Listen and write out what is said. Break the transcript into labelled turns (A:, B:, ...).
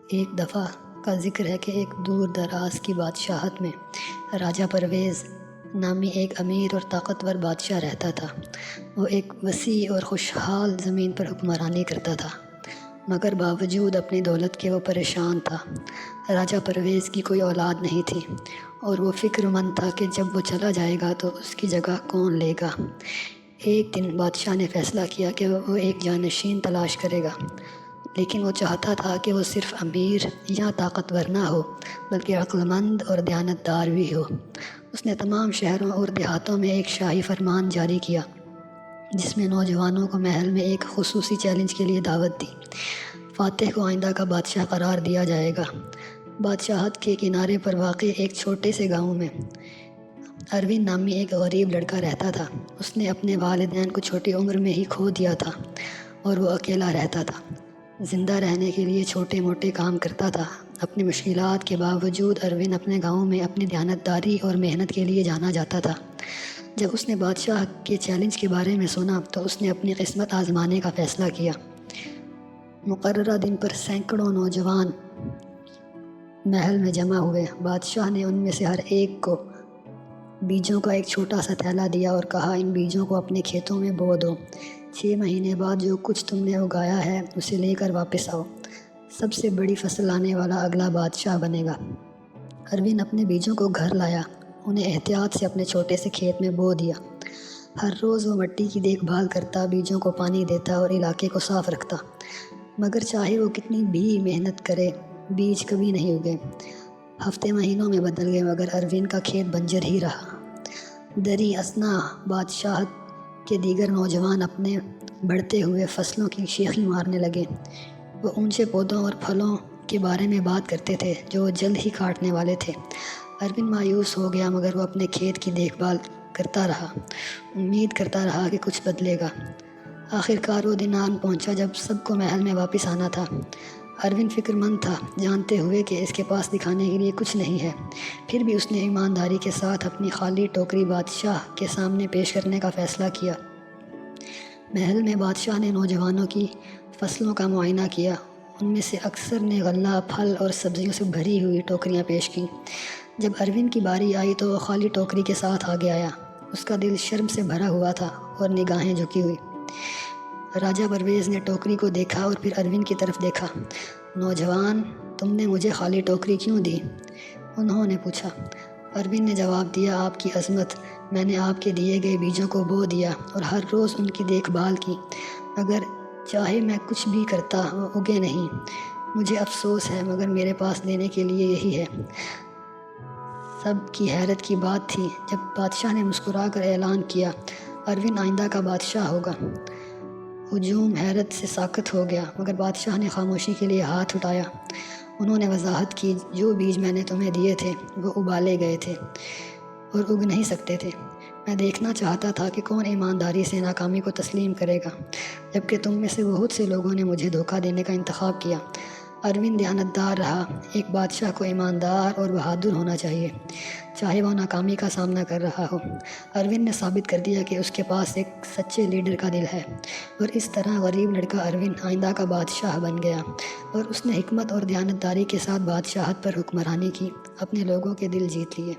A: ایک دفعہ کا ذکر ہے کہ ایک دور دراز کی بادشاہت میں راجہ پرویز نامی ایک امیر اور طاقتور بادشاہ رہتا تھا۔ وہ ایک وسیع اور خوشحال زمین پر حکمرانی کرتا تھا، مگر باوجود اپنی دولت کے وہ پریشان تھا۔ راجہ پرویز کی کوئی اولاد نہیں تھی اور وہ فکر مند تھا کہ جب وہ چلا جائے گا تو اس کی جگہ کون لے گا۔ ایک دن بادشاہ نے فیصلہ کیا کہ وہ ایک جانشین تلاش کرے گا، لیکن وہ چاہتا تھا کہ وہ صرف امیر یا طاقتور نہ ہو بلکہ عقل مند اور دیانتدار بھی ہو۔ اس نے تمام شہروں اور دیہاتوں میں ایک شاہی فرمان جاری کیا جس میں نوجوانوں کو محل میں ایک خصوصی چیلنج کے لیے دعوت دی۔ فاتح کو آئندہ کا بادشاہ قرار دیا جائے گا۔ بادشاہت کے کنارے پر واقع ایک چھوٹے سے گاؤں میں اروند نامی ایک غریب لڑکا رہتا تھا۔ اس نے اپنے والدین کو چھوٹی عمر میں ہی کھو دیا تھا اور وہ اکیلا رہتا تھا۔ زندہ رہنے کے لیے چھوٹے موٹے کام کرتا تھا۔ اپنی مشکلات کے باوجود اروند اپنے گاؤں میں اپنی دیانتداری اور محنت کے لیے جانا جاتا تھا۔ جب اس نے بادشاہ کے چیلنج کے بارے میں سنا تو اس نے اپنی قسمت آزمانے کا فیصلہ کیا۔ مقررہ دن پر سینکڑوں نوجوان محل میں جمع ہوئے۔ بادشاہ نے ان میں سے ہر ایک کو بیجوں کا ایک چھوٹا سا تھیلا دیا اور کہا، ان بیجوں کو اپنے کھیتوں میں بو دو۔ 6 مہینے بعد جو کچھ تم نے اگایا ہے اسے لے کر واپس آؤ۔ سب سے بڑی فصل لانے والا اگلا بادشاہ بنے گا۔ اروند اپنے بیجوں کو گھر لایا، انہیں احتیاط سے اپنے چھوٹے سے کھیت میں بو دیا۔ ہر روز وہ مٹی کی دیکھ بھال کرتا، بیجوں کو پانی دیتا اور علاقے کو صاف رکھتا، مگر چاہے وہ کتنی بھی محنت کرے بیج کبھی نہیں اگے۔ ہفتے مہینوں میں بدل گئے مگر اروند کا کھیت بنجر ہی رہا۔ دری اثنا بادشاہت کے دیگر نوجوان اپنے بڑھتے ہوئے فصلوں کی شیخی مارنے لگے۔ وہ اونچے پودوں اور پھلوں کے بارے میں بات کرتے تھے جو وہ جلد ہی کاٹنے والے تھے۔ اروند مایوس ہو گیا مگر وہ اپنے کھیت کی دیکھ بھال کرتا رہا، امید کرتا رہا کہ کچھ بدلے گا۔ آخرکار وہ دن آن پہنچا جب سب کو محل میں واپس آنا تھا۔ اروند فکر مند تھا، جانتے ہوئے کہ اس کے پاس دکھانے کے لیے کچھ نہیں ہے، پھر بھی اس نے ایمانداری کے ساتھ اپنی خالی ٹوکری بادشاہ کے سامنے پیش کرنے کا فیصلہ کیا۔ محل میں بادشاہ نے نوجوانوں کی فصلوں کا معائنہ کیا۔ ان میں سے اکثر نے غلہ، پھل اور سبزیوں سے بھری ہوئی ٹوکریاں پیش کیں۔ جب اروند کی باری آئی تو وہ خالی ٹوکری کے ساتھ آگے آیا۔ اس کا دل شرم سے بھرا ہوا تھا اور نگاہیں جھکی ہوئی۔ راجہ پرویز نے ٹوکری کو دیکھا اور پھر اروند کی طرف دیکھا۔ نوجوان، تم نے مجھے خالی ٹوکری کیوں دی؟ انہوں نے پوچھا۔ اروند نے جواب دیا، آپ کی عظمت، میں نے آپ کے دیے گئے بیجوں کو بو دیا اور ہر روز ان کی دیکھ بھال کی، مگر چاہے میں کچھ بھی کرتا وہ اگے نہیں۔ مجھے افسوس ہے مگر میرے پاس دینے کے لیے یہی ہے۔ سب کی حیرت کی بات تھی جب بادشاہ نے مسکرا کر اعلان کیا، اروند آئندہ کا بادشاہ ہوگا۔ ہجوم حیرت سے ساکت ہو گیا مگر بادشاہ نے خاموشی کے لیے ہاتھ اٹھایا۔ انہوں نے وضاحت کی، جو بیج میں نے تمہیں دیے تھے وہ ابالے گئے تھے اور اگ نہیں سکتے تھے۔ میں دیکھنا چاہتا تھا کہ کون ایمانداری سے ناکامی کو تسلیم کرے گا، جبکہ تم میں سے بہت سے لوگوں نے مجھے دھوکہ دینے کا انتخاب کیا۔ اروند دیانتدار رہا۔ ایک بادشاہ کو ایماندار اور بہادر ہونا چاہیے، چاہے وہ ناکامی کا سامنا کر رہا ہو۔ اروند نے ثابت کر دیا کہ اس کے پاس ایک سچے لیڈر کا دل ہے، اور اس طرح غریب لڑکا اروند آئندہ کا بادشاہ بن گیا، اور اس نے حکمت اور دیانتداری کے ساتھ بادشاہت پر حکمرانی کی، اپنے لوگوں کے دل جیت لیے۔